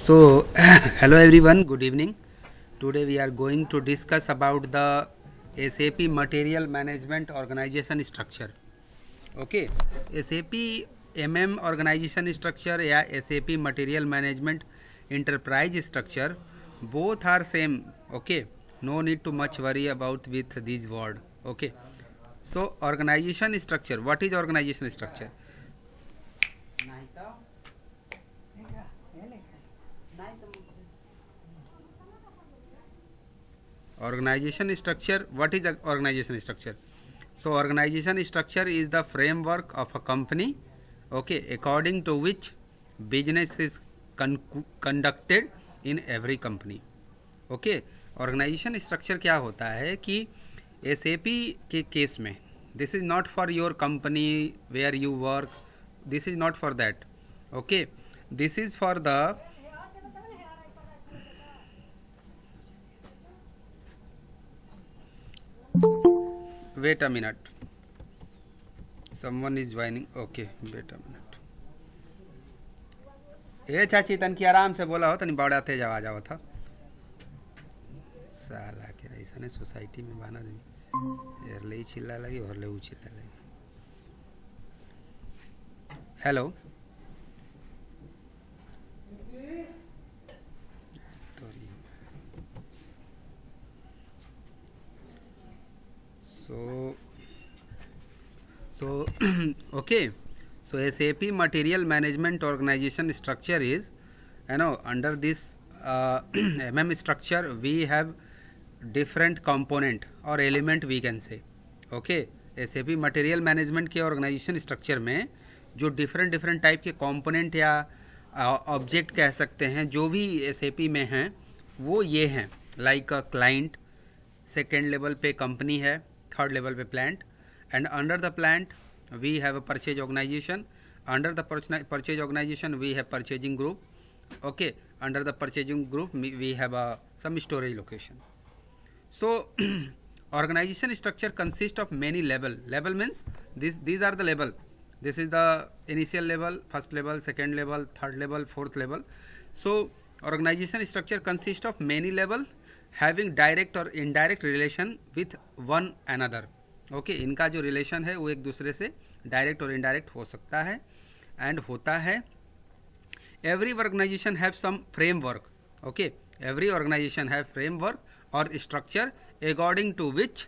So, hello everyone, good evening. Today we are going to discuss about the SAP Material Management Organization Structure. Okay, SAP MM Organization Structure या SAP Material Management Enterprise Structure, both are same. Okay, no need to much worry about with this word. Okay, so organization structure. What is organization structure? Organization structure. What is the organization structure? So organization structure is the framework of a company, okay, according to which business is conducted in every company. Okay, organization structure क्या होता है कि SAP के case में this is not for your company where you work, this is not for that. Okay, this is for the wait a minute, someone is joining. Okay, wait a minute. ए चाची तन की आराम से बोला हो तनी बड़ा थे जावा जावा था साला के ऐसा ने सोसाइटी में बाना दे यार ले चिल्ला लगी और ले चिल्ला लगी. Hello so okay, so SAP Material Management Organization Structure is, under this MM structure we have different component or element we can say. Okay, SAP Material Management के organization structure में जो different टाइप के component या object कह सकते हैं जो भी SAP में हैं वो ये हैं, लाइक क्लाइंट, सेकेंड लेवल पे कंपनी है, थर्ड लेवल पे plant, and under the plant we have a purchase organisation, under the purchase organisation we have purchasing group. Okay, under the purchasing group we have some storage location. So organization structure consists of many level. Level means these are the level. This is the initial level, first level, second level, third level, fourth level. So organization structure consists of many level having direct or indirect relation with one another. Okay, इनका जो relation है वो एक दूसरे से direct और indirect हो सकता है and होता है. Every organization have some framework. Okay, every organization have framework or structure according to which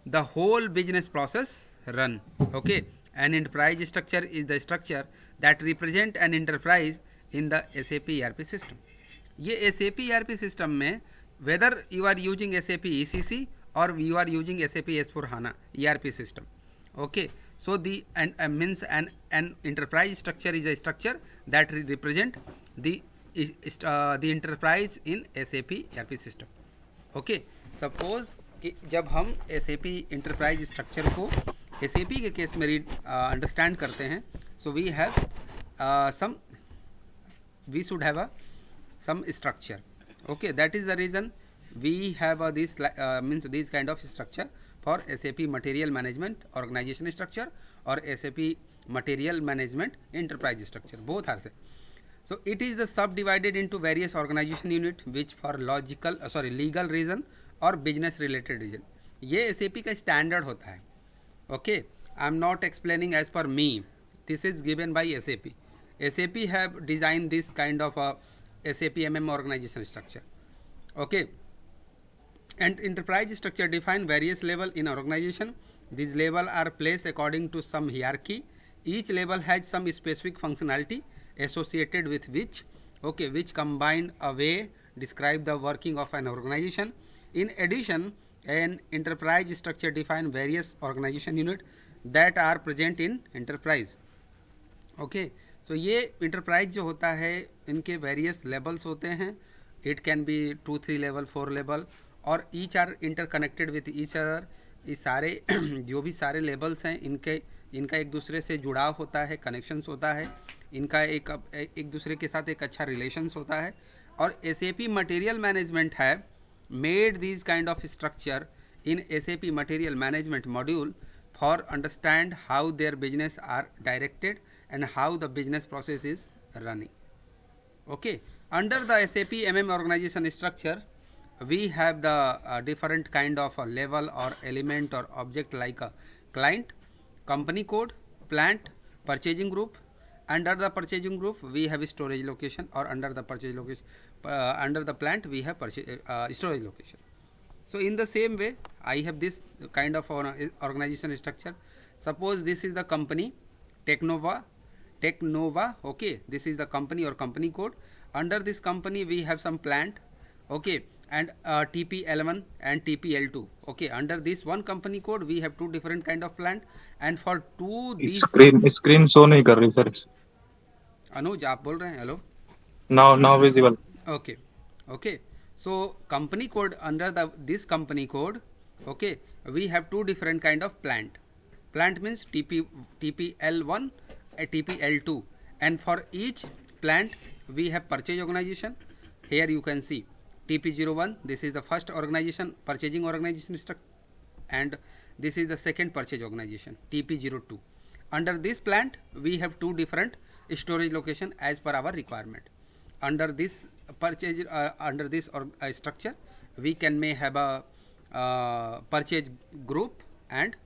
the whole business process run. Okay, an enterprise structure is the structure that represent an enterprise in the SAP ERP system. ये SAP ERP system में whether you are using SAP ECC or you are using SAP S/4HANA ERP system. Okay, so the means an enterprise structure is a structure that represent the enterprise in SAP ERP system. Okay, suppose कि जब हम SAP enterprise structure को SAP के case में understand करते हैं, so we should have some structure. Okay, that is the reason we have this kind of structure for SAP Material Management Organization Structure or SAP Material Management Enterprise Structure. Both are same. So it is subdivided into various organization unit which for legal reason और business related reason. ये SAP का standard होता है. Okay, I am not explaining as per me. This is given by SAP. SAP have designed this kind of SAP MM organization structure. Okay, and enterprise structure define various level in organization. These level are placed according to some hierarchy. Each level has some specific functionality associated with which combined a way describe the working of an organization. In addition, an enterprise structure define various organization unit that are present in enterprise. Okay, so ये enterprise जो होता है इनके various levels होते हैं. It can be 2, 3 level, 4 level और each are interconnected with each other. ये सारे जो भी सारे levels हैं इनका एक दूसरे से जुड़ाव होता है, connections होता है, इनका एक दूसरे के साथ एक अच्छा relations होता है. और SAP Material Management have made these kind of structure in SAP Material Management module for understand how their business are directed and how the business process is running. Okay, under the SAP MM organization structure, we have the different kind of level or element or object like a client, company code, plant, purchasing group. Under the purchasing group, we have storage location, or under the purchase location, under the plant, we have storage location. So in the same way, I have this kind of organization structure. Suppose this is the company Technova. Okay, this is the company or company code. Under this company we have some plant, okay, and TPL1 and TPL2. Okay, under this one company code we have two different kind of plant, and for two these screen show नहीं कर रही sir. अनुज आप बोल रहे हैं? Hello. Now visible. Okay, okay. So company code, under the this company code, okay, we have two different kind of plant. Plant means TPL1 and TPL2, and for each plant we have purchase organization. Here you can see TP01. This is the first organization, purchasing organization structure, and this is the second purchase organization, TP02. Under this plant we have two different storage location as per our requirement. Under this purchase, under this structure, we may have a purchase group and,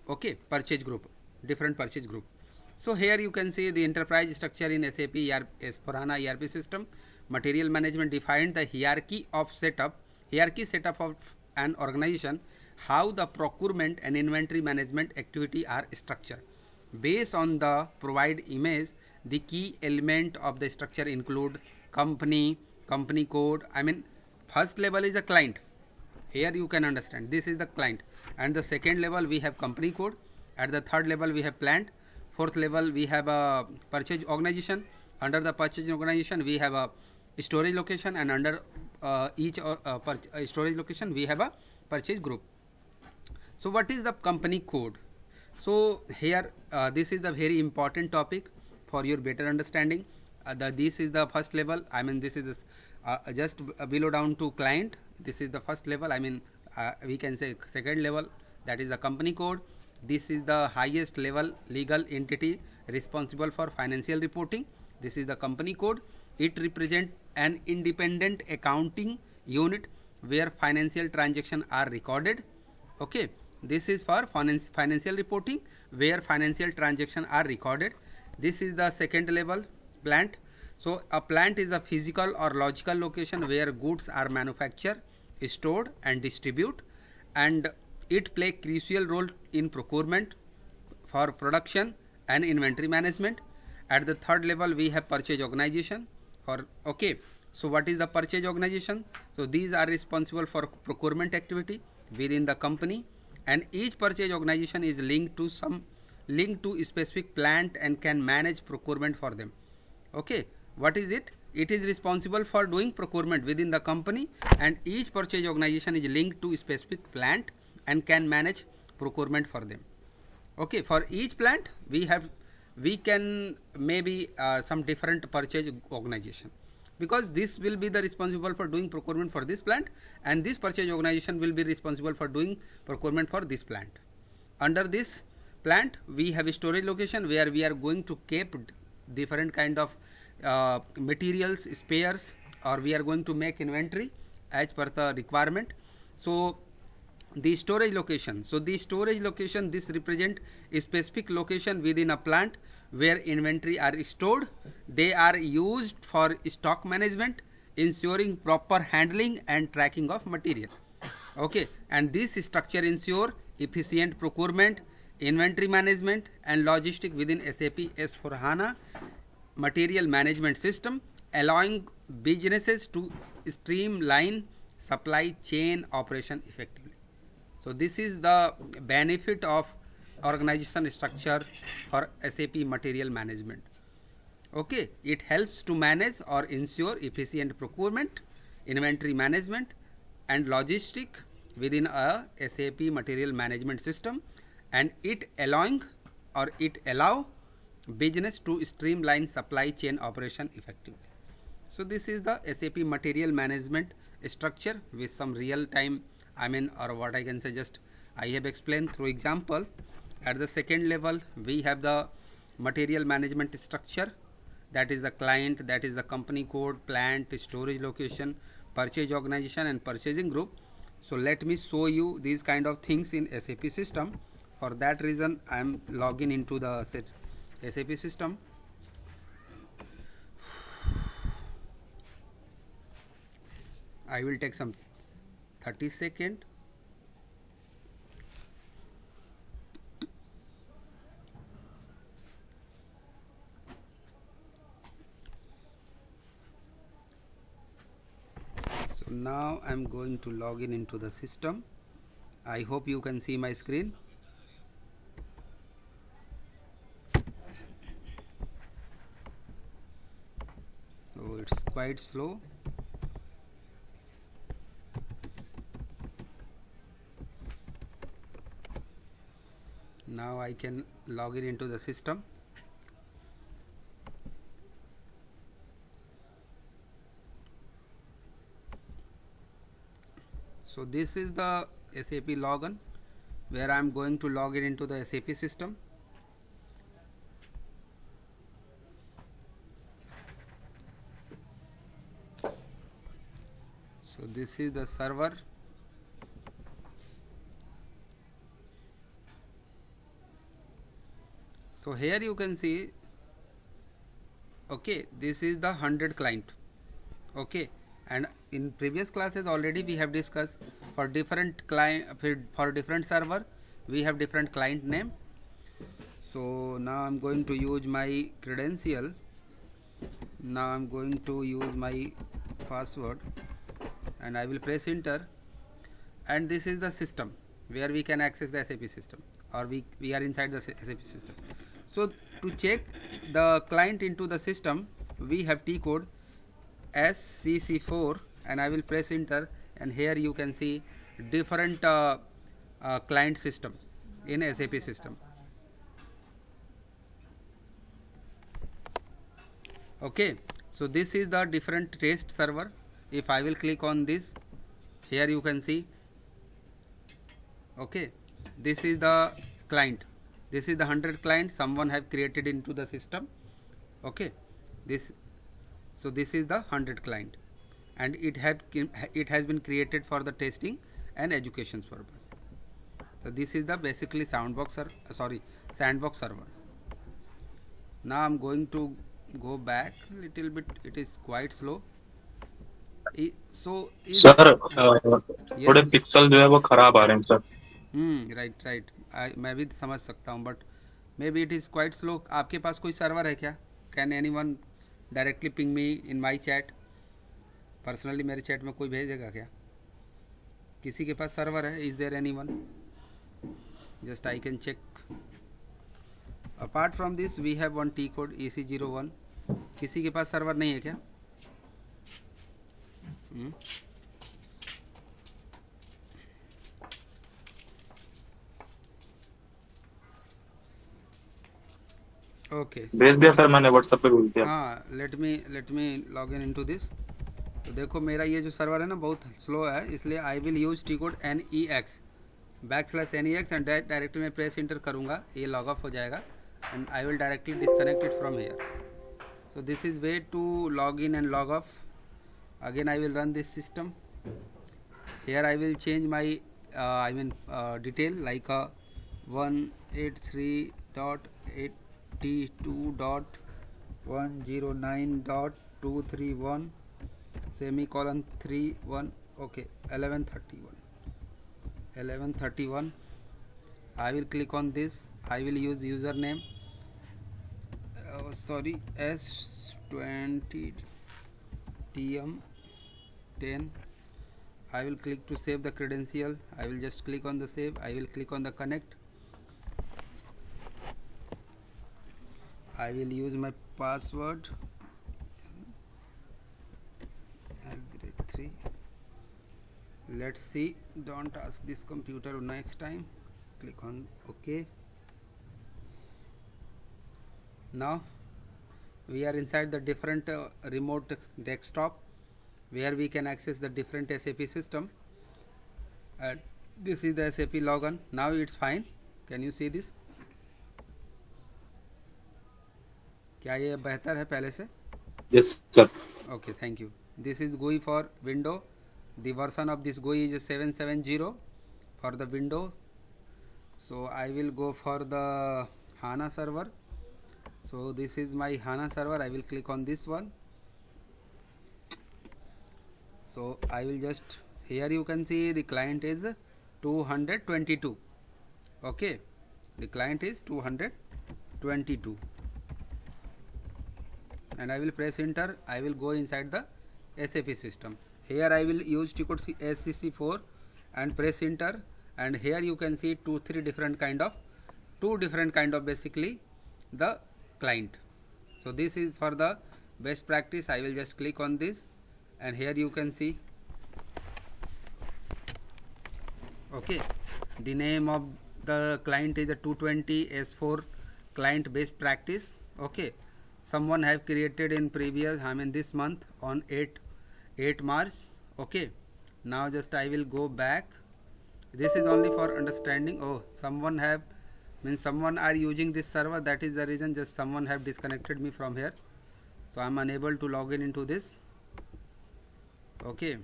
okay, purchase group, different purchase group. So here you can see the enterprise structure in SAP S/4HANA ERP system. Material management defined the hierarchy setup of an organization, how the procurement and inventory management activity are structured. Based on the provide image, the key element of the structure include company code. I mean, first level is a client. Here you can understand, this is the client, and the second level we have company code. At the third level we have plant. Fourth level we have a purchase organization. Under the purchase organization we have a storage location, and under each storage location we have a purchase group. So what is the company code? So here this is the very important topic for your better understanding. This is the first level. I mean, this is just below down to client. This is the first level. I mean, we can say second level, that is the company code. This is the highest level legal entity responsible for financial reporting. This is the company code. It represents an independent accounting unit where financial transactions are recorded. Okay, this is for financial reporting where financial transactions are recorded. This is the second level, plant. So a plant is a physical or logical location where goods are manufactured, stored and distributed, and it play crucial role in procurement, for production and inventory management. At the third level we have purchase organization. Okay, so what is the purchase organization? So these are responsible for procurement activity within the company, and each purchase organization is linked to a specific plant and can manage procurement for them. Okay, what is it? It is responsible for doing procurement within the company, and each purchase organization is linked to a specific plant and can manage procurement for them. Okay, for each plant we can maybe some different purchase organization, because this will be the responsible for doing procurement for this plant, and this purchase organization will be responsible for doing procurement for this plant. Under this plant we have a storage location where we are going to keep different kind of materials, spares, or we are going to make inventory as per the requirement. So the storage location, this represent a specific location within a plant where inventory are stored. They are used for stock management, ensuring proper handling and tracking of material. Okay, and this structure ensure efficient procurement, inventory management and logistic within SAP S/4HANA material management system, allowing businesses to streamline supply chain operation effectively. So this is the benefit of organization structure for SAP material management. Okay, it helps to manage or ensure efficient procurement, inventory management and logistic within a SAP material management system, and it allow business to streamline supply chain operation effectively. So this is the SAP material management structure with some real time, or what I can say, just I have explained through example. At the second level we have the material management structure, that is the client, that is the company code, plant, storage location, purchase organization and purchasing group. So let me show you these kind of things in SAP system. For that reason I am logging into the SAP system. I will take some 30 seconds. So now I'm going to log in into the system. I hope you can see my screen. Oh, it's quite slow. Now I can log in into the system. So this is the SAP login where I am going to log in into the SAP system. So this is the server. So here you can see, okay, this is the 100 client. Okay, and in previous classes already we have discussed for different client, for different server we have different client name. So now I'm going to use my credential. Now I'm going to use my password and I will press enter, and this is the system where we can access the SAP system, or we are inside the SAP system. So to check the client into the system, we have T code SCC4 and I will press enter, and here you can see different client system in SAP system. Okay, so this is the different test server. If I will click on this, here you can see, okay, this is the client, this is the 100 client someone have created into the system. Okay, this, so this is the 100 client and it has been created for the testing and education purpose. So this is the basically sandbox server. Now I'm going to go back a little bit, it is quite slow. So sir yes, थोड़े pixel जो है वो खराब आ रहे हैं sir. Right मैं भी समझ सकता हूँ, but may be it is quite slow. आपके पास कोई सर्वर है क्या? Can any one directly ping me in my chat? Personally मेरे चैट में कोई भेजेगा क्या? किसी के पास सर्वर है? Is there any one? Just I can check. Apart from this we have one T code EC01. किसी के पास सर्वर नहीं है क्या? ओके, भेज दिया सर मैंने व्हाट्सएप पे भेज दिया. हाँ, let me log in into this. तो देखो मेरा ये जो सर्वर है ना बहुत स्लो है, इसलिए I will use T code NEX /NEX and directly मैं प्रेस इंटर करूँगा, ये लॉग ऑफ हो जाएगा and I will directly disconnect it from here. So this is way to log in and log off. Again I will run this system. Here I will change my detail like 183.82.109.231 semicolon 31. Okay, 1131. I will click on this. I will use username, S20 TM10. I will click to save the credential. I will just click on the save. I will click on the connect. I will use my password @3. Let's see, don't ask this computer next time. Click on OK. Now we are inside the different remote desktop where we can access the different SAP system. This is the SAP login. Now it's fine. Can you see this? क्या ये बेहतर है पहले से? Yes, sir. Okay, thank you. This is GUI for window. The version of this GUI is 770 for the window. So I will go for the HANA server. So this is my HANA server. I will click on this one. So I will just, here you can see the client is 222. Okay, the client is 222, and I will press enter. I will go inside the SAP system. Here I will use T-code SCC4 and press enter, and here you can see two different kind of basically the client. So this is for the best practice. I will just click on this, and here you can see, okay, the name of the client is a 220 S4 client best practice. Okay, someone have created in previous, I mean this month on 8 March. Okay, now just I will go back. This is only for understanding. Oh, someone have, means someone are using this server, that is the reason just someone have disconnected me from here, so I am unable to log in into this. Okay,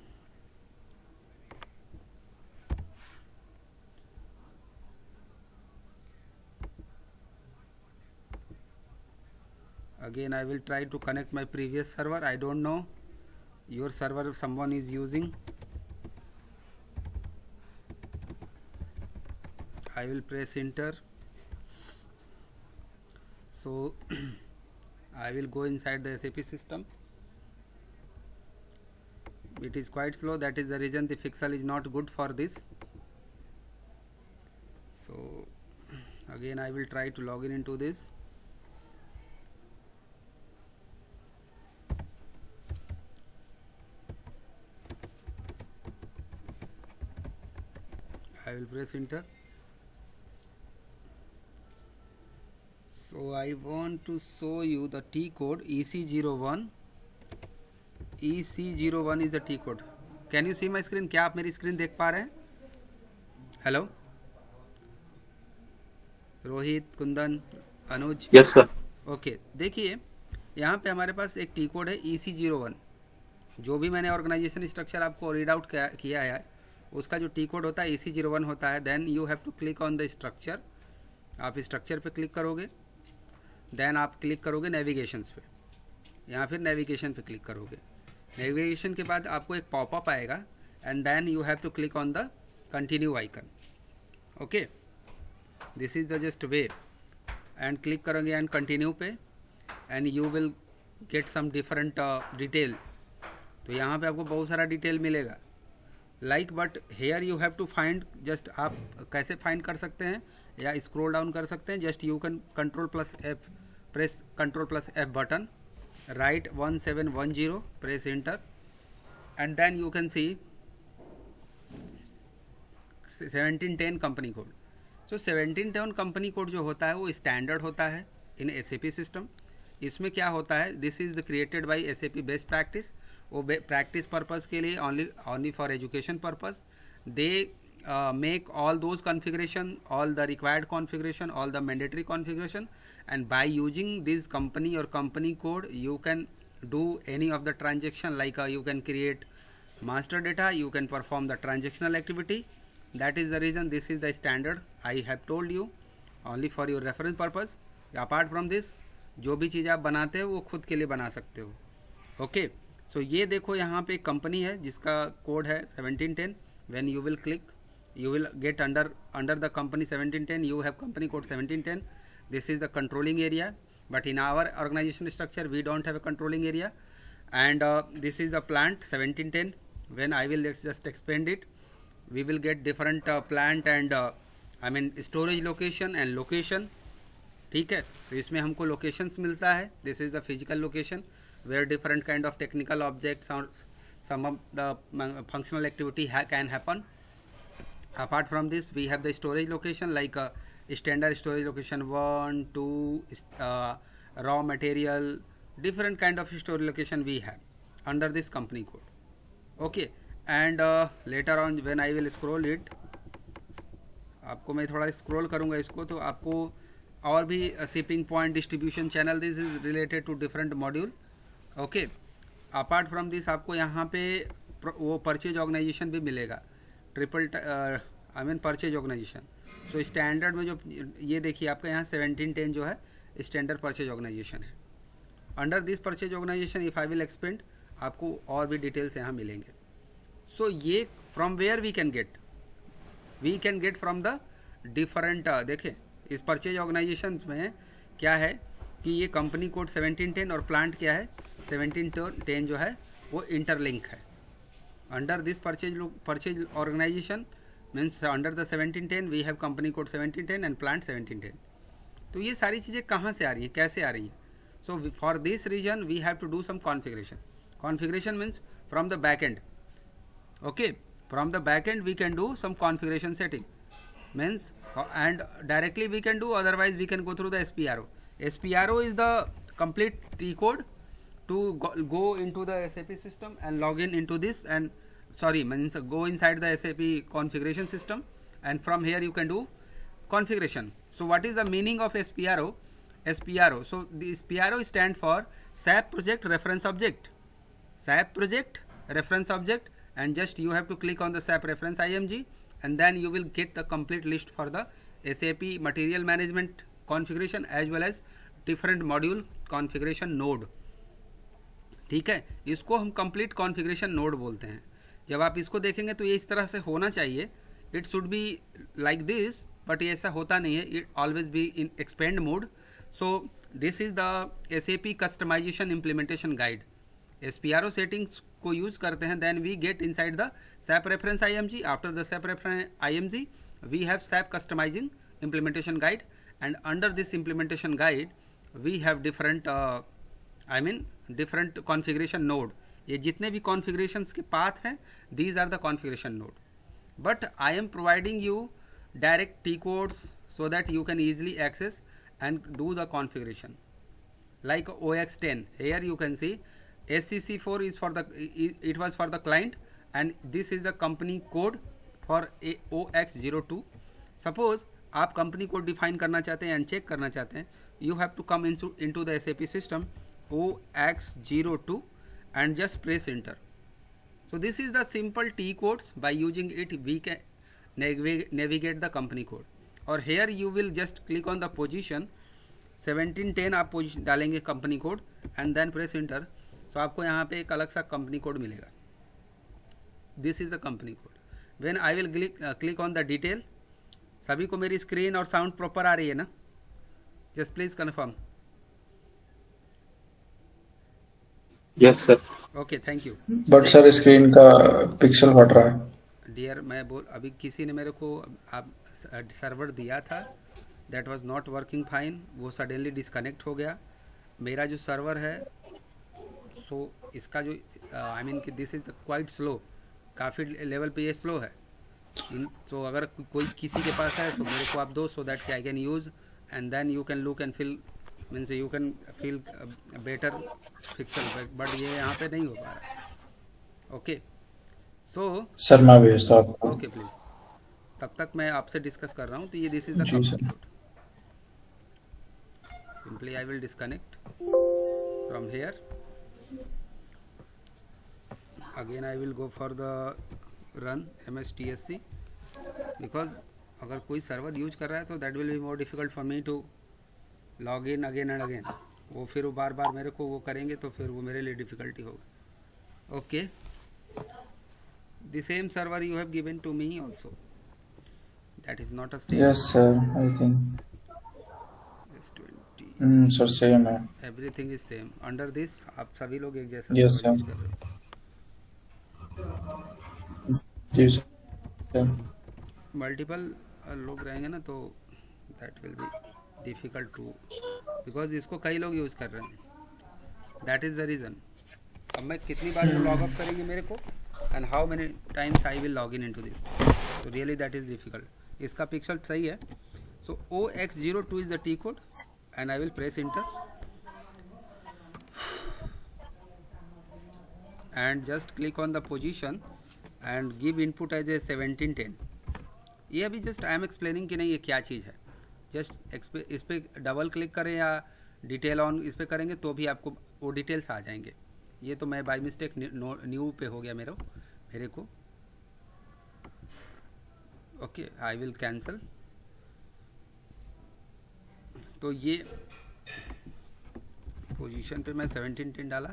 again I will try to connect my previous server. I don't know your server someone is using. I will press enter. So I will go inside the SAP system. It is quite slow, that is the reason the pixel is not good for this. So again I will try to log in into this. I will press enter. So I want to show you the T code EC01. EC01 is the T code. Can you see my screen? क्या आप मेरी screen देख पा रहे हैं? Hello Rohit, Kundan, अनुज. Yes, sir. Okay, देखिए यहाँ पे हमारे पास एक टी कोड है EC01. जो भी मैंने ऑर्गेनाइजेशन स्ट्रक्चर आपको रीड आउट किया है, उसका जो टी कोड होता है EC01 होता है. Then you have to click on the structure. आप स्ट्रक्चर पे क्लिक करोगे, देन आप क्लिक करोगे नेविगेशंस पे, यहाँ फिर नेविगेशन पे क्लिक करोगे. नेविगेशन के बाद आपको एक पॉपअप आएगा, and then you have to click on the continue icon. Okay, this is the just way, and click करोगे एंड कंटिन्यू पे, and you will get some different detail. तो यहाँ पे आपको बहुत सारा डिटेल मिलेगा like, but here you have to find. Just आप कैसे फाइंड कर सकते हैं या स्क्रॉल डाउन कर सकते हैं. Just you can Ctrl+F, press Ctrl+F button, write 1710, press enter, and then you can see 1710 company code. So 1710 company code जो होता है वो स्टैंडर्ड होता है इन SAP सिस्टम. इसमें क्या होता है, this is created by SAP best practice. वो प्रैक्टिस पर्पज़ के लिए, only for education purpose they make all those configuration, all the required configuration, all the mandatory configuration, and by using this company or company code you can do any of the transaction, like you can create master data, you can perform the transactional activity. That is the reason this is the standard. I have told you only for your reference purpose. Apart from this, जो भी चीज़ आप बनाते हो वो खुद के लिए बना सकते हो. ओके, सो ये देखो यहाँ पे एक कंपनी है जिसका कोड है 1710. When you will click, you will get under the company 1710, you have company code 1710. This is the controlling area, but in our organization structure we don't have a controlling area. And this is the plant 1710. When I will just expand it, we will get different plant and I mean storage location and location. ठीक है, तो इसमें हमको locations मिलता है. This is the physical location where different kind of technical objects or some of the functional activity can happen. Apart from this, we have the storage location, like standard storage location 1, 2, raw material, different kind of storage location we have under this company code. Okay, and later on when I will scroll it, आपको मैं थोड़ा scroll करूँगा इसको, तो आपको और भी shipping point, distribution channel, this is related to different module. Okay, apart from this आपको यहाँ पे वो परचेज ऑर्गेनाइजेशन भी मिलेगा, triple I mean purchase organisation. So standard में जो ये देखिए आपका यहाँ 1710 जो है स्टैंडर्ड परचेज ऑर्गेनाइजेशन है. Under this purchase organisation if I will expand, आपको और भी डिटेल्स यहाँ मिलेंगे. सो ये from where we can get from the different. देखें इस परचेज ऑर्गेनाइजेशन में क्या है कि ये कंपनी कोड 1710 और प्लांट क्या है 1710 जो है वो इंटरलिंक है. Under this purchase organisation means under the 1710 we have company code 1710 and plant 1710. तो ये सारी चीज़ें कहाँ से आ रही हैं, कैसे आ रही हैं? So for this reason we have to do some configuration means from the back end. Okay, from the back end we can do some configuration setting means and directly we can do, otherwise we can go through the SPRO is the complete T code to go into the SAP system and log in into this, and means go inside the SAP configuration system, and from here you can do configuration. So what is the meaning of SPRO? So the SPRO stand for SAP project reference object, and just you have to click on the SAP reference IMG, and then you will get the complete list for the SAP material management configuration as well as different module configuration node. ठीक है, इसको हम complete configuration node बोलते हैं. जब आप इसको देखेंगे तो ये इस तरह से होना चाहिए, it should be like this, but ये ऐसा होता नहीं है, it always be in expand mode. So this is the SAP customization implementation guide. SPRO settings को यूज़ करते हैं, then we get inside the SAP reference IMG. After the SAP reference IMG we have SAP customizing implementation guide, and under this implementation guide we have different different configuration node. ये जितने भी configurations के path हैं, these are the configuration node, but I am providing you direct T codes so that you can easily access and do the configuration. Like OX10, here you can see SCC4 is for the, it was for the client, and this is the company code for OX02. Suppose आप company code define करना चाहते हैं and check करना चाहते हैं, you have to come into the SAP system OX02 and just press enter. So this is the simple T codes. By using it we can navigate the company code. और here you will just click on the position 1710, आप position डालेंगे company code and then press enter. तो आपको यहाँ पे एक अलग सा कंपनी कोड मिलेगा. This is the company code. When I will click on the detail. सभी को मेरी स्क्रीन और साउंड प्रॉपर आ रही है ना? Just please confirm. Yes sir. Okay, thank you. But sir screen का पिक्सल फट रहा है. डियर मैं बोल, अभी किसी ने मेरे को आप सर्वर दिया था, that was not working fine, वो सडनली डिस्कनेक्ट हो गया. मेरा जो सर्वर है सो इसका जो आई मीन कि दिस इज क्वाइट स्लो, काफ़ी लेवल पे ये स्लो है. तो अगर कोई किसी के पास है तो मेरे को आप दो, so that I can use and then you can look and feel means you can feel better pixel, but ये यहाँ पे नहीं हो पा रहा है. ओके, सो सर मैं भेजता हूँ आपको. Okay please. तब तक मैं आपसे डिस्कस कर रहा हूँ. तो ये दिस इज द जी sir. Company code. Simply I will disconnect from here. Again I will go for the run MSTSC, because अगर कोई सर्वर यूज कर रहा है तो that will be more difficult for me to log in again and again. वो फिर वो बार बार मेरे को वो करेंगे तो फिर वो मेरे लिए डिफ़िकल्टी होगा. Okay, the same server you have given to me also, that is not a same. Yes sir, I think. S20 sir same है. everything is same. Under this आप सभी लोग एक जैसा Yes, server sir. यूज कर रहे हो. जी sir. Multiple लोग रहेंगे ना तो that will be difficult too, because इसको कई लोग यूज़ कर रहे हैं. That is the reason. अब मैं कितनी बार लॉग अप करेंगे मेरे को, and how many times I will log in into this. तो रियली दैट इज़ डिफ़िकल्ट. इसका पिक्सल सही है. So OX02 is the T code and I will press enter and just click on the position and give input as a 1710. ये अभी just I am explaining कि नहीं ये क्या चीज़ है. जस्ट इस पर डबल क्लिक करें या डिटेल ऑन इस पर करेंगे तो भी आपको वो डिटेल्स आ जाएंगे। ये तो मैं बाय मिस्टेक न्यू पे हो गया मेरे को। Okay, I will cancel. तो ये पोजीशन पे मैं 1710 डाला,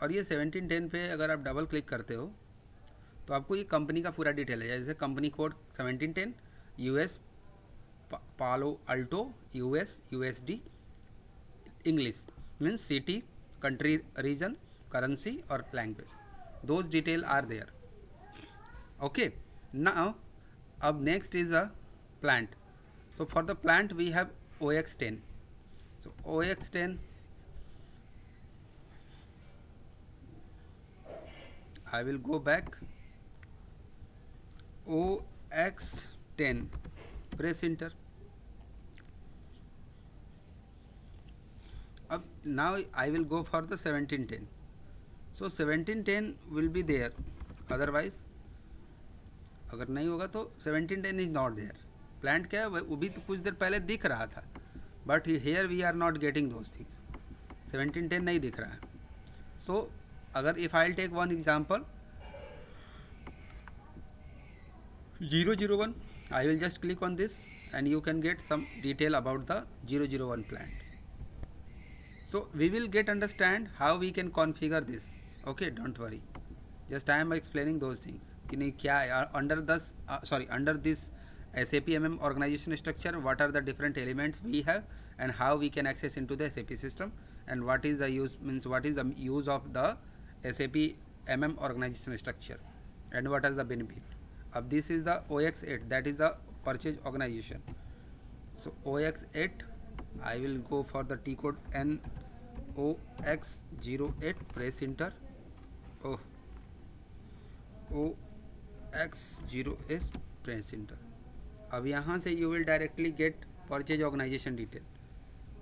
और ये 1710 पे अगर आप डबल क्लिक करते हो तो आपको ये कंपनी का पूरा डिटेल है। जैसे company code 1710 US Palo Alto US USD English means city country region currency और language, those detail are there. Okay, now अब next is a plant. So for the plant we have OX10. So OX10, I will go back. OX10, press enter. Up now I will go for the 1710. So 1710 will be there. Otherwise, अगर नहीं होगा तो 1710 is not there. Plant क्या है वो भी तो कुछ देर पहले दिख रहा था, but here we are not getting those things. 1710 नहीं दिख रहा है। सो अगर if I take one example 001, I will just click on this and you can get some detail about the 001 plant. So we will get understand how we can configure this. Okay, don't worry, just I am explaining those things कि नहीं क्या है under this SAP MM organization structure, what are the different elements we have and how we can access into the SAP system, and what is the use of the SAP MM organization structure and what is the benefit of this. Is the OX8, that is the purchase organization. So OX8, I will go for the T code NOX08, press enter. OX0S, press enter. अब यहाँ से you will directly get purchase organization detail.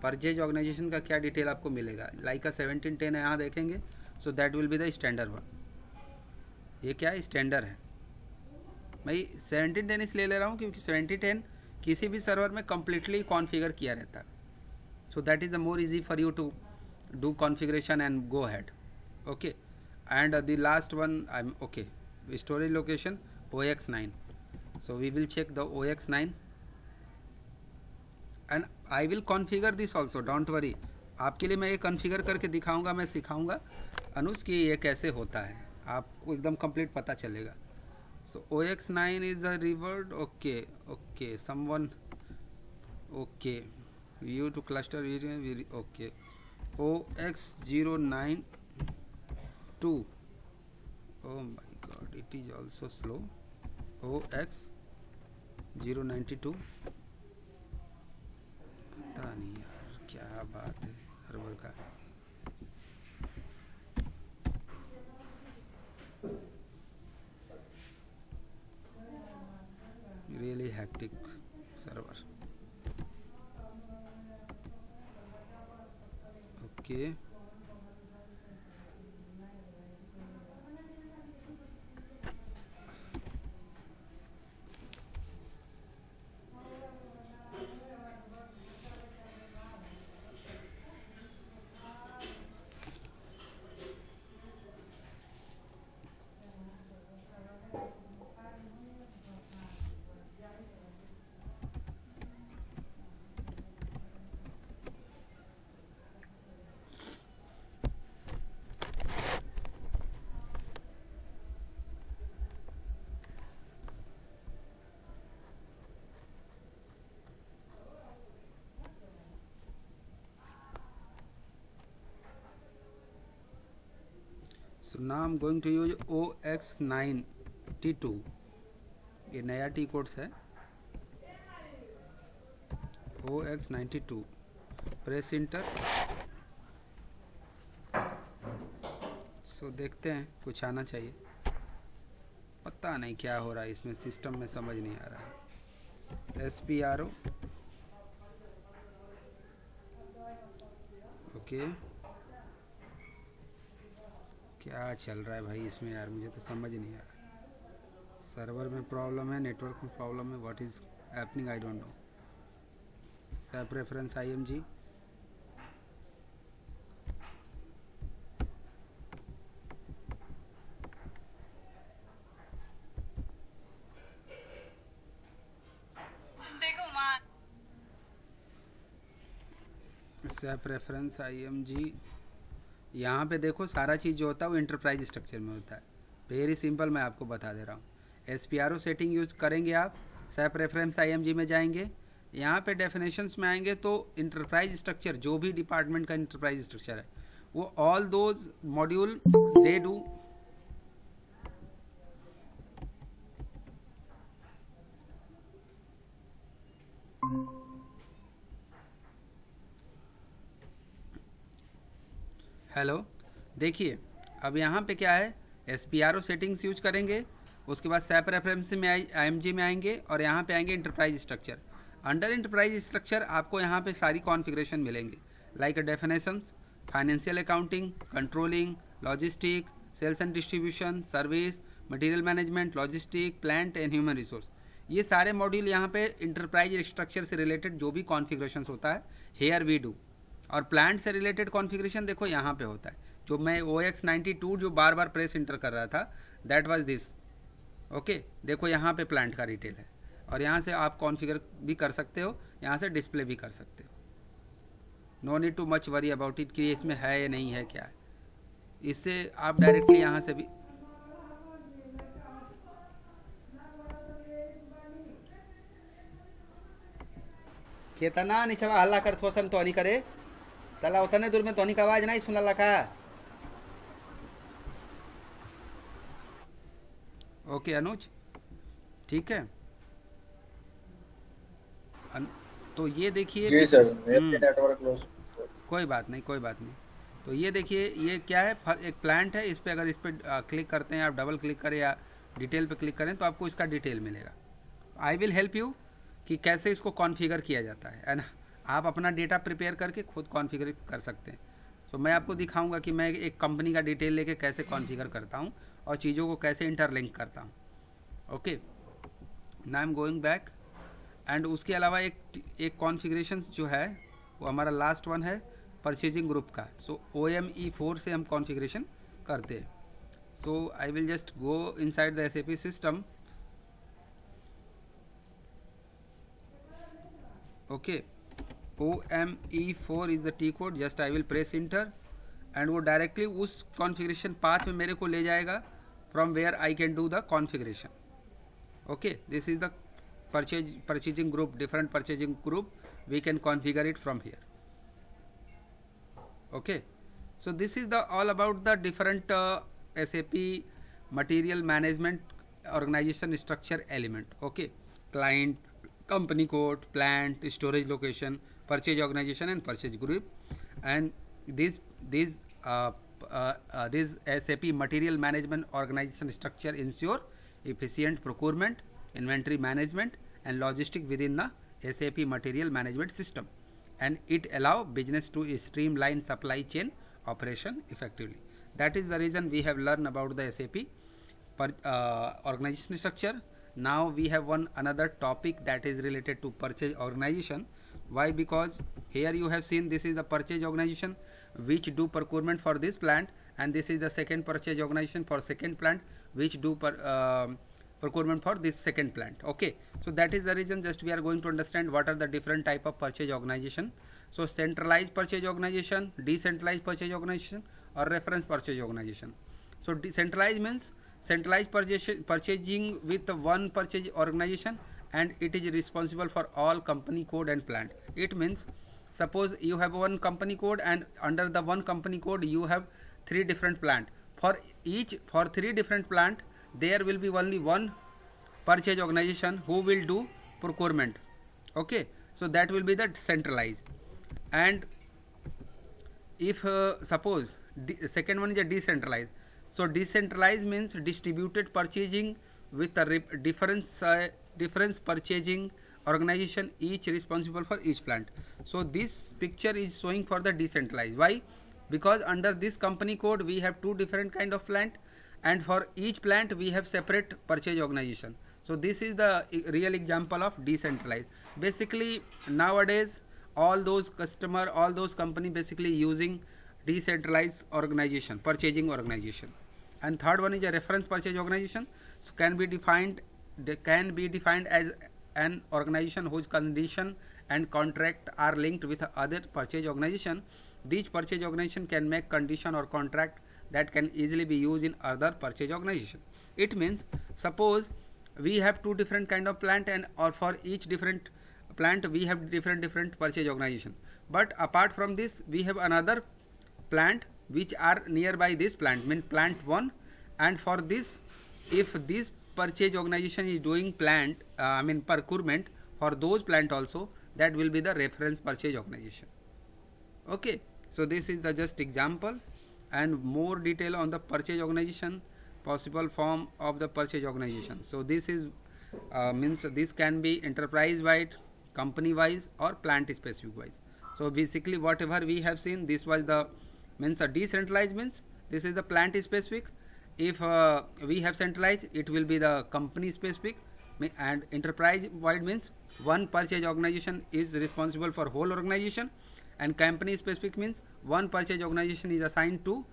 Purchase organization का क्या detail आपको मिलेगा, like का 1710 है, यहाँ देखेंगे। So that will be the standard one. ये क्या है, स्टैंडर्ड है। मैं 1710 इसलिए ले रहा हूँ क्योंकि 1710 किसी भी सर्वर में कम्प्लीटली कॉन्फ़िगर किया रहता है। So that is a more easy for you to do configuration and go ahead. Okay, and the last one I am okay, storage location OX9. So we will check the OX9 and I will configure this also, don't worry. आपके लिए मैं ये configure करके दिखाऊंगा, मैं सिखाऊंगा अनुज कि ये कैसे होता है, आपको एकदम कंप्लीट पता चलेगा। So OX9 is a reward. Okay, someone, okay, view to cluster variant, okay, OX092. Oh my god, it is also slow. OX092, पता नहीं यार क्या बात है सर्वर का। Really hectic server. Okay, so now I am going to use OX92। ये नया T codes है, OX92, प्रेस इंटर। सो देखते हैं, कुछ आना चाहिए। पता नहीं क्या हो रहा है इसमें, सिस्टम में समझ नहीं आ रहा है। SPRO, ओके, क्या चल रहा है भाई इसमें यार, मुझे तो समझ नहीं आ रहा। सर्वर में प्रॉब्लम है, नेटवर्क में प्रॉब्लम है, what is happening I don't know. SAP reference IMG. SAP reference IMG. यहाँ पे देखो सारा चीज़ जो होता है वो इंटरप्राइज स्ट्रक्चर में होता है. वेरी सिंपल, मैं आपको बता दे रहा हूँ. SPRO सेटिंग यूज करेंगे आप, SAP रेफरेंस IMG में जाएंगे, यहाँ पे डेफिनेशंस में आएंगे तो इंटरप्राइज स्ट्रक्चर, जो भी डिपार्टमेंट का इंटरप्राइज स्ट्रक्चर है, वो all those module they do hello. देखिए अब यहाँ पे क्या है, SPRO सेटिंग्स यूज करेंगे, उसके बाद SAP रेफरेंस में IMG में आएंगे और यहाँ पे आएंगे enterprise structure. Under enterprise structure आपको यहाँ पे सारी कॉन्फ़िगरेशन मिलेंगे, like definitions, financial accounting, controlling, logistic, sales and distribution, service, material management, logistic, plant and human resource. ये सारे मॉड्यूल यहाँ पे इंटरप्राइज स्ट्रक्चर से रिलेटेड जो भी कॉन्फ़िगरेशन होता है, हेयर वी डू. और प्लांट से रिलेटेड कॉन्फ़िगरेशन देखो यहाँ पे होता है, जो मैं OX92 जो बार बार प्रेस इंटर कर रहा था, दैट वाज दिस. ओके, देखो यहाँ पे प्लांट का डिटेल है और यहाँ से आप कॉन्फ़िगर भी कर सकते हो, यहाँ से डिस्प्ले भी कर सकते हो. No need too much worry about it कि इसमें है या नहीं है, क्या है. इससे आप डायरेक्टली यहाँ से भी केतना निचवा हल्ला कर थोसन तो नहीं करे, साला उतने दूर में तोनी का आवाज नहीं सुनला का. ओके अनुज, ठीक है. तो ये देखिए, जी सर, मेरे नेटवर्क क्लोज. कोई बात नहीं, कोई बात नहीं. तो ये देखिए, ये क्या है, एक प्लांट है. इस पर अगर इस पर क्लिक करते हैं आप, डबल क्लिक करें या डिटेल पे क्लिक करें तो आपको इसका डिटेल मिलेगा. आई विल हेल्प यू कि कैसे इसको कॉन्फ़िगर किया जाता है ना. आप अपना डेटा प्रिपेयर करके खुद कॉन्फ़िगर कर सकते हैं. तो मैं आपको दिखाऊंगा कि मैं एक कंपनी का डिटेल लेके कैसे कॉन्फ़िगर करता हूँ और चीज़ों को कैसे इंटरलिंक करता हूँ. Okay, now I am going back. And उसके अलावा एक कॉन्फ़िगरेशन जो है वो हमारा लास्ट वन है परचेजिंग ग्रुप का. सो OME4 से हम कॉन्फ़िगरेशन करते हैं. So I will just go inside the SAP system. Okay, OME4 is the T code. Just I will press enter and वो डायरेक्टली उस कॉन्फ़िगरेशन पाथ में मेरे को ले जाएगा from where I can do the configuration. Okay, this is the purchasing group, different purchasing group, we can configure it from here. Okay, so this is the all about the different SAP material management organization structure element. Okay, client, company code, plant, storage location, purchase organization and purchase group. And this SAP material management organization structure ensure efficient procurement, inventory management and logistic within the SAP material management system, and it allow business to streamline supply chain operation effectively. That is the reason we have learned about the SAP organization structure. Now we have one another topic that is related to purchase organization. Why? Because here you have seen this is the purchase organization which do procurement for this plant, and this is the second purchase organization for second plant which do procurement for this second plant. Okay, so that is the reason just we are going to understand what are the different type of purchase organization. So centralized purchase organization, decentralized purchase organization or reference purchase organization. So decentralized means centralized purchasing with one purchase organization, and it is responsible for all company code and plant. It means suppose you have one company code and under the one company code you have three different plant. For three different plant there will be only one purchase organization who will do procurement. Okay, so that will be the centralized. And if suppose second one is a decentralized. So decentralized means distributed purchasing with a difference purchasing organization, each responsible for each plant. So this picture is showing for the decentralized. Why? Because under this company code we have two different kind of plant, and for each plant we have separate purchase organization. So this is the real example of decentralized. Basically nowadays all those customer, all those company basically using decentralized organization, purchasing organization. And third one is a reference purchase organization. So can be defined as an organization whose condition and contract are linked with other purchase organization. These purchase organization can make condition or contract that can easily be used in other purchase organization. It means, suppose we have two different kind of plant, and or for each different plant we have different purchase organization, but apart from this we have another plant which are nearby this plant, mean plant 1, and for this, if this purchase organization is doing plant procurement for those plant also, that will be the reference purchase organization. Okay, so this is the just example, and more detail on the purchase organization, possible form of the purchase organization. So this is means this can be enterprise wide, company wise, or plant specific wise. So basically whatever we have seen, this was the means a decentralized means this is the plant specific. If we have centralized, it will be the company specific, and enterprise wide means one purchase organization is responsible for whole organization, and company specific means one purchase organization is assigned to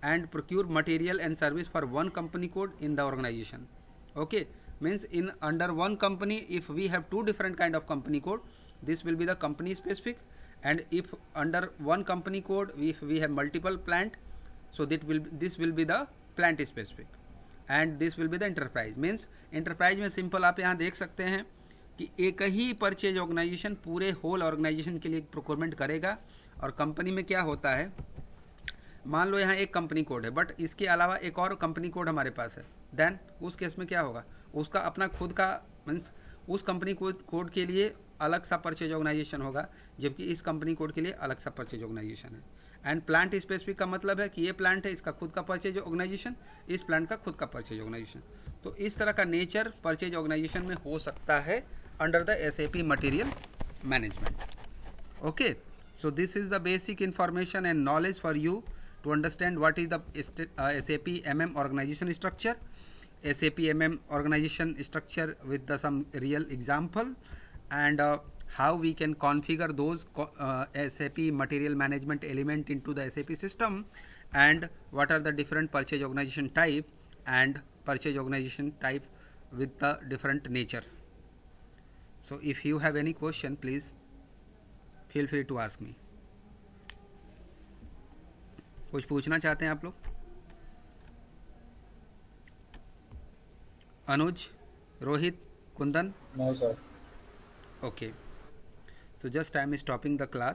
and procure material and service for one company code in the organization. Okay, means in under one company, if we have two different kind of company code, this will be the company specific, and if under one company code if we have multiple plant, so this will be the plant specific, and this will be the enterprise. means enterprise में simple आप यहाँ देख सकते हैं कि एक ही purchase organisation पूरे whole organisation के लिए प्रोक्योरमेंट करेगा, और कंपनी में क्या होता है, मान लो यहाँ एक कंपनी कोड है बट इसके अलावा एक और कंपनी कोड हमारे पास है, देन उस केस में क्या होगा, उसका अपना खुद का मीन्स उस कंपनी कोड के लिए अलग सा परचेज ऑर्गेनाइजेशन होगा, जबकि इस कंपनी कोड के लिए अलग सा परचेज ऑर्गेनाइजेशन है. एंड प्लांट स्पेसिफिक का मतलब है कि ये प्लांट है, इसका खुद का परचेज ऑर्गेनाइजेशन, इस प्लांट का खुद का परचेज ऑर्गेनाइजेशन. तो इस तरह का नेचर परचेज ऑर्गेनाइजेशन में हो सकता है under the SAP material management. Okay, so this is the basic information and knowledge for you to understand what is the SAP MM organization structure, SAP MM organization structure with the some real example, and how we can configure those SAP material management element into the SAP system, and what are the different purchase organization type and purchase organization type with the different natures. So if you have any question, please feel free to ask me. कुछ पूछना चाहते हैं आप लोग? अनुज, Rohit, Kundan? No, sir. Okay. So just I am stopping the class.